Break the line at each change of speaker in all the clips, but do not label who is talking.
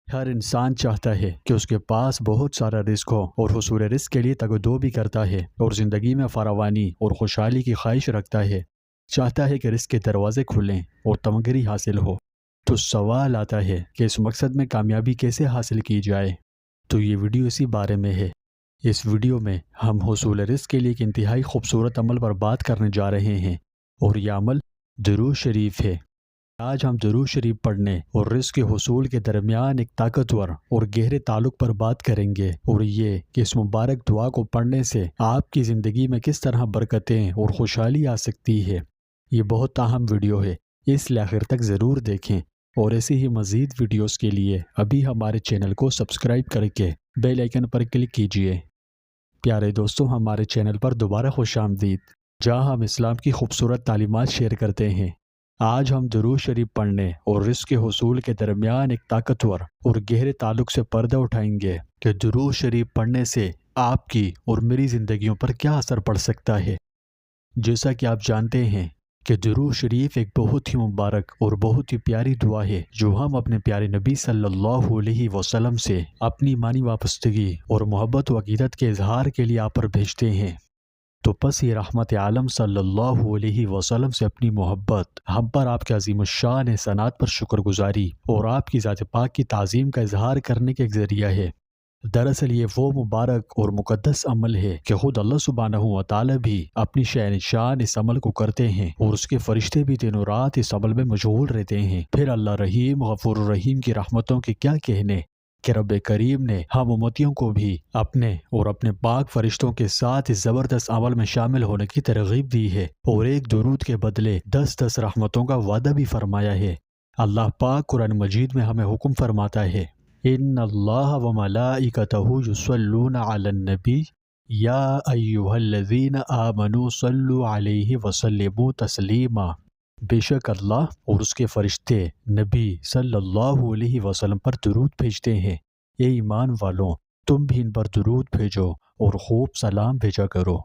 ہر انسان چاہتا ہے کہ اس کے پاس بہت سارا رزق ہو اور حصول رزق کے لیے تگدو بھی کرتا ہے اور زندگی میں فراوانی اور خوشحالی کی خواہش رکھتا ہے۔ چاہتا ہے کہ رزق کے دروازے کھلیں اور تمغری حاصل ہو۔ تو سوال آتا ہے کہ اس مقصد میں کامیابی کیسے حاصل کی جائے؟ تو یہ ویڈیو اسی بارے میں ہے۔ اس ویڈیو میں ہم حصول رزق کے لیے ایک انتہائی خوبصورت عمل پر بات کرنے جا رہے ہیں، اور یہ عمل درود شریف ہے۔ آج ہم درود شریف پڑھنے اور رزق کے حصول کے درمیان ایک طاقتور اور گہرے تعلق پر بات کریں گے، اور یہ کہ اس مبارک دعا کو پڑھنے سے آپ کی زندگی میں کس طرح برکتیں اور خوشحالی آ سکتی ہے۔ یہ بہت اہم ویڈیو ہے، اس لیے آخر تک ضرور دیکھیں، اور ایسی ہی مزید ویڈیوز کے لیے ابھی ہمارے چینل کو سبسکرائب کر کے بیل آئیکن پر کلک کیجئے۔ پیارے دوستوں، ہمارے چینل پر دوبارہ خوش آمدید، جہاں ہم اسلام کی خوبصورت تعلیمات شیئر کرتے ہیں۔ آج ہم درود شریف پڑھنے اور رزق کے حصول کے درمیان ایک طاقتور اور گہرے تعلق سے پردہ اٹھائیں گے کہ درود شریف پڑھنے سے آپ کی اور میری زندگیوں پر کیا اثر پڑ سکتا ہے۔ جیسا کہ آپ جانتے ہیں کہ درود شریف ایک بہت ہی مبارک اور بہت ہی پیاری دعا ہے، جو ہم اپنے پیارے نبی صلی اللہ علیہ وسلم سے اپنی ایمانی وابستگی اور محبت و عقیدت کے اظہار کے لیے آپ پر بھیجتے ہیں۔ تو پس یہ رحمت عالم صلی اللہ علیہ وسلم سے اپنی محبت، ہم پر آپ کے عظیم الشان احسانات پر شکر گزاری اور آپ کی ذات پاک کی تعظیم کا اظہار کرنے کا ایک ذریعہ ہے۔ دراصل یہ وہ مبارک اور مقدس عمل ہے کہ خود اللہ سبحانہ و تعالی بھی اپنی شان شان اس عمل کو کرتے ہیں، اور اس کے فرشتے بھی دن و رات اس عمل میں مشغول رہتے ہیں۔ پھر اللہ رحیم غفور الرحیم کی رحمتوں کے کیا کہنے کہ رب کریم نے ہم امتیوں کو بھی اپنے اور اپنے پاک فرشتوں کے ساتھ اس زبردست عمل میں شامل ہونے کی ترغیب دی ہے، اور ایک درود کے بدلے 10 رحمتوں کا وعدہ بھی فرمایا ہے۔ اللہ پاک قرآن مجید میں ہمیں حکم فرماتا ہے، ان اللہ و ملائکتہ یصلون علی النبی یا ایھا الذین آمنوا صلوا علیہ وسلموا تسلیما۔ بے شک اللہ اور اس کے فرشتے نبی صلی اللہ علیہ وسلم پر درود بھیجتے ہیں۔ اے ایمان والوں، تم بھی ان پر درود بھیجو اور خوب سلام بھیجا کرو۔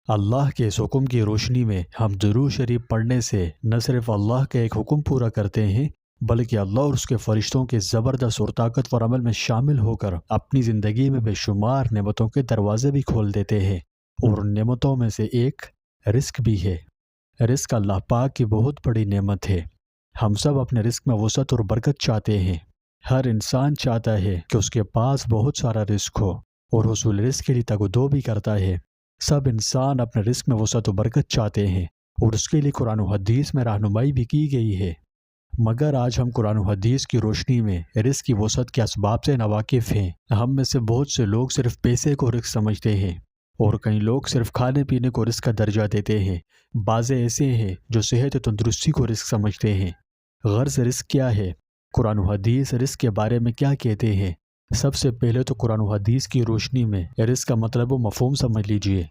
اللہ کے اس حکم کی روشنی میں ہم درود شریف پڑھنے سے نہ صرف اللہ کا ایک حکم پورا کرتے ہیں، بلکہ اللہ اور اس کے فرشتوں کے زبردست اور طاقتور عمل میں شامل ہو کر اپنی زندگی میں بے شمار نعمتوں کے دروازے بھی کھول دیتے ہیں، اور ان نعمتوں میں سے ایک رزق بھی ہے۔ رزق اللہ پاک کی بہت بڑی نعمت ہے۔ ہم سب اپنے رزق میں وسعت اور برکت چاہتے ہیں۔ ہر انسان چاہتا ہے کہ اس کے پاس بہت سارا رزق ہو، اور حصول رزق کے لیے تگدو بھی کرتا ہے۔ سب انسان اپنے رزق میں وسعت و برکت چاہتے ہیں، اور اس کے لیے قرآن و حدیث میں رہنمائی بھی کی گئی ہے۔ مگر آج ہم قرآن و حدیث کی روشنی میں رزق کی وسعت کے اسباب سے ناواقف ہیں۔ ہم میں سے بہت سے لوگ صرف پیسے کو رزق سمجھتے ہیں، اور کئی لوگ صرف کھانے پینے کو رزق کا درجہ دیتے ہیں۔ بعض ایسے ہیں جو صحت و تندرستی کو رزق سمجھتے ہیں۔ غرض رزق کیا ہے؟ قرآن و حدیث رزق کے بارے میں کیا کہتے ہیں؟ سب سے پہلے تو قرآن و حدیث کی روشنی میں رزق کا مطلب و مفہوم سمجھ لیجئے۔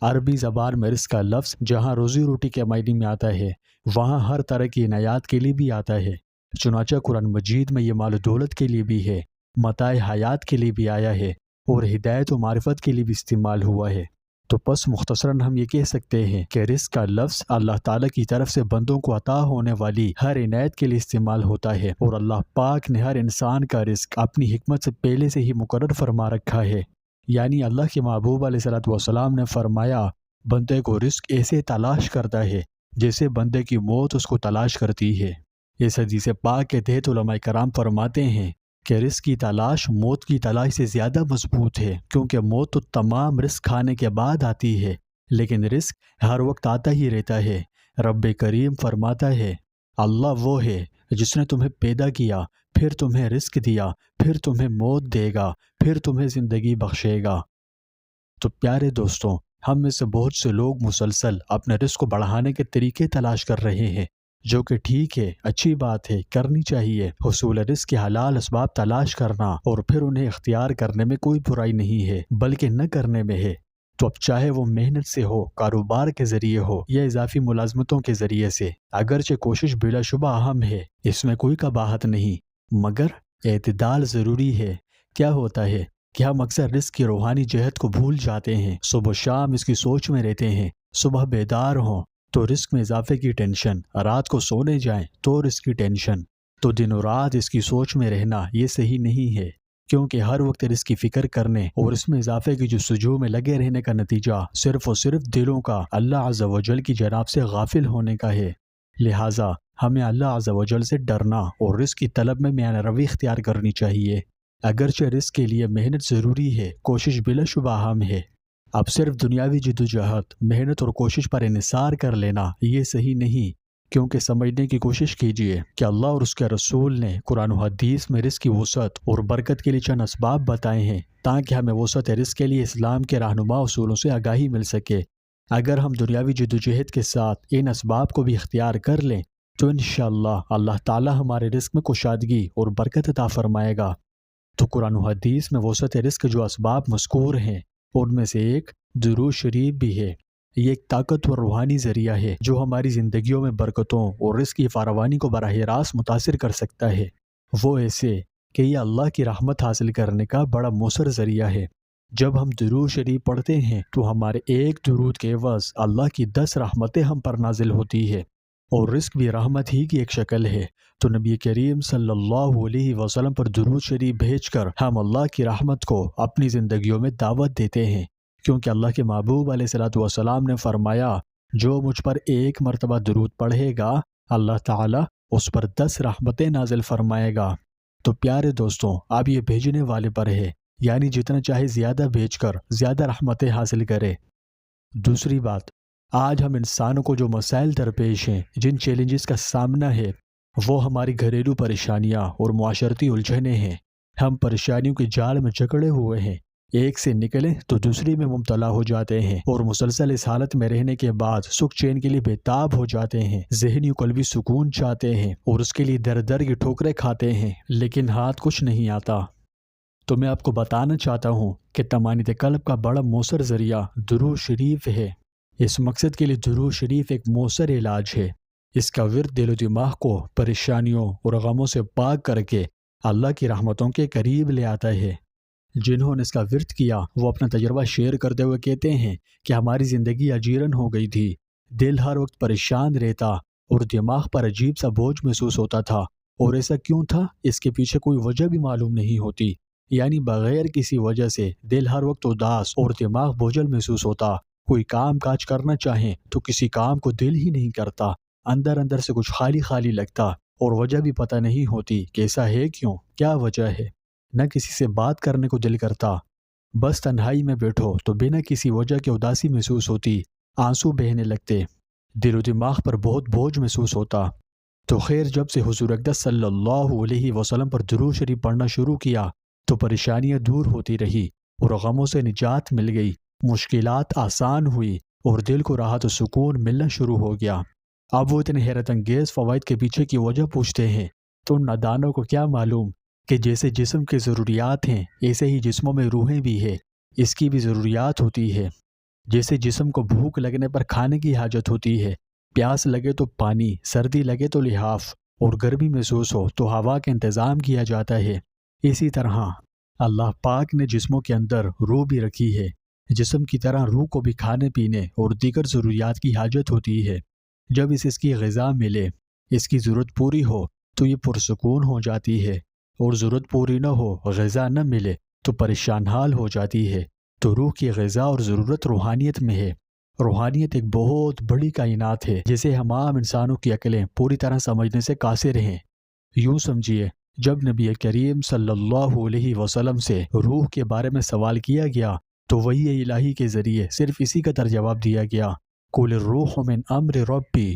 عربی زبان میں رزق کا لفظ جہاں روزی روٹی کے معنی میں آتا ہے، وہاں ہر طرح کی عنایات کے لیے بھی آتا ہے۔ چنانچہ قرآن مجید میں یہ مال و دولت کے لیے بھی ہے، متاع حیات کے لیے بھی آیا ہے، اور ہدایت و معرفت کے لیے بھی استعمال ہوا ہے۔ تو پس مختصراً ہم یہ کہہ سکتے ہیں کہ رزق کا لفظ اللہ تعالیٰ کی طرف سے بندوں کو عطا ہونے والی ہر عنایت کے لیے استعمال ہوتا ہے، اور اللہ پاک نے ہر انسان کا رزق اپنی حکمت سے پہلے سے ہی مقرر فرما رکھا ہے۔ یعنی اللہ کے محبوب علیہ الصلوۃ والسلام نے فرمایا، بندے کو رزق ایسے تلاش کرتا ہے جیسے بندے کی موت اس کو تلاش کرتی ہے۔ اس حدیث پاک کے تحت علماء کرام فرماتے ہیں کہ رزق کی تلاش موت کی تلاش سے زیادہ مضبوط ہے، کیونکہ موت تو تمام رزق کھانے کے بعد آتی ہے، لیکن رزق ہر وقت آتا ہی رہتا ہے۔ رب کریم فرماتا ہے، اللہ وہ ہے جس نے تمہیں پیدا کیا، پھر تمہیں رزق دیا، پھر تمہیں موت دے گا، پھر تمہیں زندگی بخشے گا۔ تو پیارے دوستوں، ہم میں سے بہت سے لوگ مسلسل اپنے رزق کو بڑھانے کے طریقے تلاش کر رہے ہیں، جو کہ ٹھیک ہے، اچھی بات ہے، کرنی چاہیے۔ حصول رزق کے حلال اسباب تلاش کرنا اور پھر انہیں اختیار کرنے میں کوئی برائی نہیں ہے، بلکہ نہ کرنے میں ہے۔ تو اب چاہے وہ محنت سے ہو، کاروبار کے ذریعے ہو، یا اضافی ملازمتوں کے ذریعے سے، اگرچہ کوشش بلا شبہ اہم ہے، اس میں کوئی قباحت نہیں، مگر اعتدال ضروری ہے۔ کیا ہوتا ہے کہ ہم اکثر رزق کی روحانی جہت کو بھول جاتے ہیں، صبح و شام اس کی سوچ میں رہتے ہیں۔ صبح بیدار ہوں تو رزق میں اضافے کی ٹینشن، رات کو سونے جائیں تو رزق کی ٹینشن، تو دن و رات اس کی سوچ میں رہنا یہ صحیح نہیں ہے، کیونکہ ہر وقت رزق کی فکر کرنے اور اس میں اضافے کی جستجو میں لگے رہنے کا نتیجہ صرف اور صرف دلوں کا اللہ عز و جل کی جناب سے غافل ہونے کا ہے۔ لہٰذا ہمیں اللہ عز و جل سے ڈرنا اور رزق کی طلب میں میانہ روی اختیار کرنی چاہیے۔ اگرچہ رزق کے لیے محنت ضروری ہے، کوشش بلا شبہ اہم ہے۔ اب صرف دنیاوی جدوجہد، محنت اور کوشش پر انحصار کر لینا یہ صحیح نہیں، کیونکہ سمجھنے کی کوشش کیجیے کہ اللہ اور اس کے رسول نے قرآن و حدیث میں رزق کی وسعت اور برکت کے لیے چند اسباب بتائے ہیں تاکہ ہمیں وسعت رزق کے لیے اسلام کے رہنما اصولوں سے آگاہی مل سکے۔ اگر ہم دنیاوی جدوجہد کے ساتھ ان اسباب کو بھی اختیار کر لیں تو انشاءاللہ اللہ تعالی ہمارے رزق میں کشادگی اور برکت عطا فرمائے گا۔ تو قرآن و حدیث میں وسعت رزق کے جو اسباب مذکور ہیں ان میں سے ایک درود شریف بھی ہے۔ یہ ایک طاقتور روحانی ذریعہ ہے جو ہماری زندگیوں میں برکتوں اور رزق کی فراوانی کو براہ راست متاثر کر سکتا ہے، وہ ایسے کہ یہ اللہ کی رحمت حاصل کرنے کا بڑا مؤثر ذریعہ ہے۔ جب ہم درود شریف پڑھتے ہیں تو ہمارے ایک درود کے عوض اللہ کی 10 رحمتیں ہم پر نازل ہوتی ہے، اور رزق بھی رحمت ہی کی ایک شکل ہے۔ تو نبی کریم صلی اللہ علیہ وسلم پر درود شریف بھیج کر ہم اللہ کی رحمت کو اپنی زندگیوں میں دعوت دیتے ہیں، کیونکہ اللہ کے محبوب علیہ الصلوۃ والسلام نے فرمایا جو مجھ پر ایک مرتبہ درود پڑھے گا اللہ تعالیٰ اس پر 10 رحمتیں نازل فرمائے گا۔ تو پیارے دوستوں، اب یہ بھیجنے والے پر ہے، یعنی جتنا چاہے زیادہ بھیج کر زیادہ رحمتیں حاصل کرے۔ دوسری بات، آج ہم انسانوں کو جو مسائل درپیش ہیں، جن چیلنجز کا سامنا ہے، وہ ہماری گھریلو پریشانیاں اور معاشرتی الجھنیں ہیں۔ ہم پریشانیوں کے جال میں جکڑے ہوئے ہیں، ایک سے نکلیں تو دوسری میں مبتلا ہو جاتے ہیں، اور مسلسل اس حالت میں رہنے کے بعد سکھ چین کے لیے بےتاب ہو جاتے ہیں، ذہنی و قلبی سکون چاہتے ہیں اور اس کے لیے در در کی ٹھوکریں کھاتے ہیں، لیکن ہاتھ کچھ نہیں آتا۔ تو میں آپ کو بتانا چاہتا ہوں کہ طمانینت قلب کا بڑا مؤثر ذریعہ درود شریف ہے۔ اس مقصد کے لیے درود شریف ایک مؤثر علاج ہے۔ اس کا ورد دل و دماغ کو پریشانیوں اور غموں سے پاک کر کے اللہ کی رحمتوں کے قریب لے آتا ہے۔ جنہوں نے اس کا ورد کیا وہ اپنا تجربہ شیئر کرتے ہوئے کہتے ہیں کہ ہماری زندگی اجیرن ہو گئی تھی، دل ہر وقت پریشان رہتا اور دماغ پر عجیب سا بوجھ محسوس ہوتا تھا، اور ایسا کیوں تھا اس کے پیچھے کوئی وجہ بھی معلوم نہیں ہوتی، یعنی بغیر کسی وجہ سے دل ہر وقت اداس اور دماغ بوجھل محسوس ہوتا۔ کوئی کام کاج کرنا چاہیں تو کسی کام کو دل ہی نہیں کرتا، اندر اندر سے کچھ خالی خالی لگتا، اور وجہ بھی پتہ نہیں ہوتی کہ ایسا ہے کیوں، کیا وجہ ہے۔ نہ کسی سے بات کرنے کو دل کرتا، بس تنہائی میں بیٹھو تو بنا کسی وجہ کے اداسی محسوس ہوتی، آنسو بہنے لگتے، دل و دماغ پر بہت بوجھ محسوس ہوتا۔ تو خیر جب سے حضور اقدس صلی اللہ علیہ وسلم پر درود شریف پڑھنا شروع کیا تو پریشانیاں دور ہوتی رہی اور غموں سے نجات مل گئی، مشکلات آسان ہوئی اور دل کو راحت و سکون ملنا شروع ہو گیا۔ اب وہ اتنے حیرت انگیز فوائد کے پیچھے کی وجہ پوچھتے ہیں تو ان نادانوں کو کیا معلوم کہ جیسے جسم کی ضروریات ہیں ایسے ہی جسموں میں روحیں بھی ہے، اس کی بھی ضروریات ہوتی ہے۔ جیسے جسم کو بھوک لگنے پر کھانے کی حاجت ہوتی ہے، پیاس لگے تو پانی، سردی لگے تو لحاف، اور گرمی محسوس ہو تو ہوا کا انتظام کیا جاتا ہے، اسی طرح اللہ پاک نے جسموں کے اندر روح بھی رکھی ہے۔ جسم کی طرح روح کو بھی کھانے پینے اور دیگر ضروریات کی حاجت ہوتی ہے۔ جب اس کی غذا ملے، اس کی ضرورت پوری ہو تو یہ پرسکون ہو جاتی ہے، اور ضرورت پوری نہ ہو، غذا نہ ملے تو پریشان حال ہو جاتی ہے۔ تو روح کی غذا اور ضرورت روحانیت میں ہے۔ روحانیت ایک بہت بڑی کائنات ہے جسے ہم عام انسانوں کی عقلیں پوری طرح سمجھنے سے قاصر ہیں۔ یوں سمجھیے، جب نبی کریم صلی اللہ علیہ وسلم سے روح کے بارے میں سوال کیا گیا تو وحی الہی کے ذریعے صرف اسی کا جواب دیا گیا، قُلِ الرُّوحُ مِنْ أَمْرِ رَبِّي،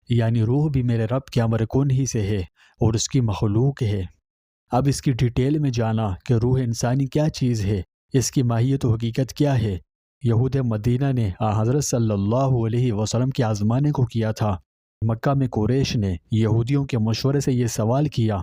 یعنی روح بھی میرے رب کے امر کن ہی سے ہے اور اس کی مخلوق ہے۔ اب اس کی ڈیٹیل میں جانا کہ روح انسانی کیا چیز ہے، اس کی ماہیت و حقیقت کیا ہے۔ یہود مدینہ نے حضرت صلی اللہ علیہ وسلم کے آزمانے کو کیا تھا۔ مکہ میں قریش نے یہودیوں کے مشورے سے یہ سوال کیا۔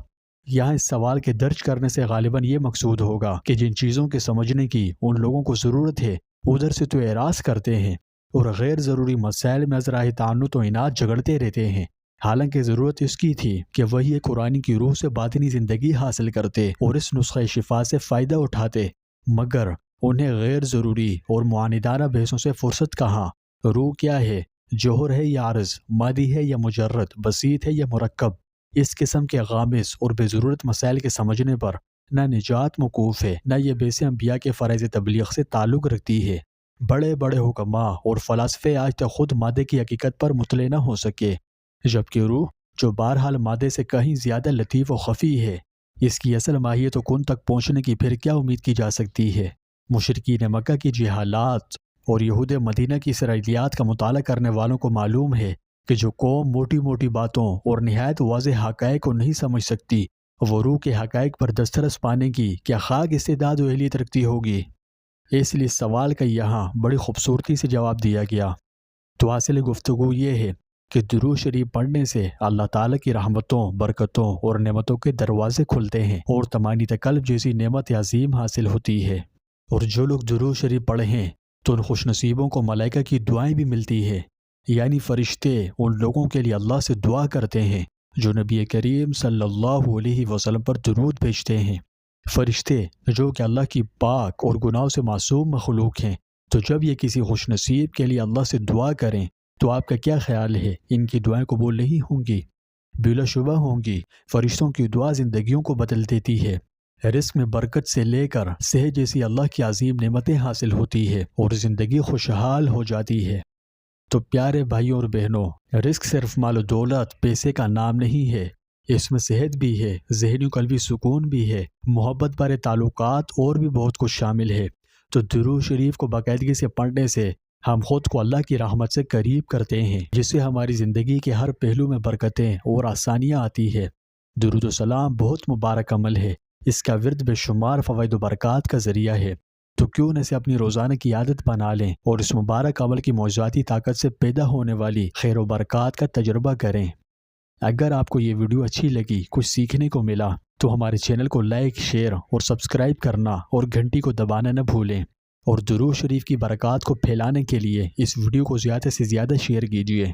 یہاں اس سوال کے درج کرنے سے غالباً یہ مقصود ہوگا کہ جن چیزوں کے سمجھنے کی ان لوگوں کو ضرورت ہے ادھر سے تو اعراض کرتے ہیں اور غیر ضروری مسائل میں ازراہ تعنت و عناد جھگڑتے رہتے ہیں، حالانکہ ضرورت اس کی تھی کہ وہی قرآن کی روح سے باطنی زندگی حاصل کرتے اور اس نسخہ شفا سے فائدہ اٹھاتے، مگر انہیں غیر ضروری اور معاندانہ بحثوں سے فرصت کہاں۔ روح کیا ہے؟ جوہر ہے یا عرض، مادی ہے یا مجرد، بسیط ہے یا مرکب، اس قسم کے غامض اور بے ضرورت مسائل کے سمجھنے پر نہ نجات موقوف ہے، نہ یہ بیس انبیاء کے فرائض تبلیغ سے تعلق رکھتی ہے۔ بڑے بڑے حکماء اور فلاسفے آج تک خود مادے کی حقیقت پر مطلع نہ ہو سکے، جبکہ روح جو بہرحال مادے سے کہیں زیادہ لطیف و خفی ہے، اس کی اصل ماہیت و کن تک پہنچنے کی پھر کیا امید کی جا سکتی ہے؟ مشرکین مکہ کی جہالات اور یہود مدینہ کی اسرائیلیات کا مطالعہ کرنے والوں کو معلوم ہے کہ جو قوم موٹی موٹی باتوں اور نہایت واضح حقائق کو نہیں سمجھ سکتی، وہ روح کے حقائق پر دسترس پانے کی کیا خاک استعداد و اہلیت رکھتی ہوگی؟ اس لیے سوال کا یہاں بڑی خوبصورتی سے جواب دیا گیا۔ تو حاصل گفتگو یہ ہے کہ درود شریف پڑھنے سے اللہ تعالیٰ کی رحمتوں، برکتوں اور نعمتوں کے دروازے کھلتے ہیں اور طمانینۃ قلب جیسی نعمت عظیم حاصل ہوتی ہے۔ اور جو لوگ درود شریف پڑھے ہیں تو ان خوش نصیبوں کو ملائکہ کی دعائیں بھی ملتی ہے، یعنی فرشتے ان لوگوں کے لیے اللہ سے دعا کرتے ہیں جو نبی کریم صلی اللہ علیہ وسلم پر درود بھیجتے ہیں۔ فرشتے جو کہ اللہ کی پاک اور گناہوں سے معصوم مخلوق ہیں، تو جب یہ کسی خوش نصیب کے لیے اللہ سے دعا کریں تو آپ کا کیا خیال ہے، ان کی دعائیں قبول نہیں ہوں گی؟ بلا شبہ ہوں گی۔ فرشتوں کی دعا زندگیوں کو بدل دیتی ہے، رزق میں برکت سے لے کر صحت جیسی اللہ کی عظیم نعمتیں حاصل ہوتی ہے اور زندگی خوشحال ہو جاتی ہے۔ تو پیارے بھائیوں اور بہنوں، رزق صرف مال و دولت، پیسے کا نام نہیں ہے، اس میں صحت بھی ہے، ذہنی و قلبی سکون بھی ہے، محبت بارے تعلقات اور بھی بہت کچھ شامل ہے۔ تو درود شریف کو باقاعدگی سے پڑھنے سے ہم خود کو اللہ کی رحمت سے قریب کرتے ہیں، جس سے ہماری زندگی کے ہر پہلو میں برکتیں اور آسانیاں آتی ہے۔ درود و سلام بہت مبارک عمل ہے، اس کا ورد بے شمار فوائد و برکات کا ذریعہ ہے، تو کیوں نہ اسے اپنی روزانہ کی عادت بنا لیں اور اس مبارک عمل کی معجزاتی طاقت سے پیدا ہونے والی خیر و برکات کا تجربہ کریں۔ اگر آپ کو یہ ویڈیو اچھی لگی، کچھ سیکھنے کو ملا، تو ہمارے چینل کو لائک، شیئر اور سبسکرائب کرنا اور گھنٹی کو دبانا نہ بھولیں، اور درود شریف کی برکات کو پھیلانے کے لیے اس ویڈیو کو زیادہ سے زیادہ شیئر کیجیے۔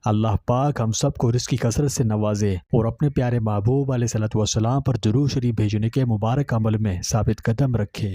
اللہ پاک ہم سب کو رزق کی کثرت سے نوازے اور اپنے پیارے محبوب علیہ الصلوۃ والسلام پر درود شریف بھیجنے کے مبارک عمل میں ثابت قدم رکھے۔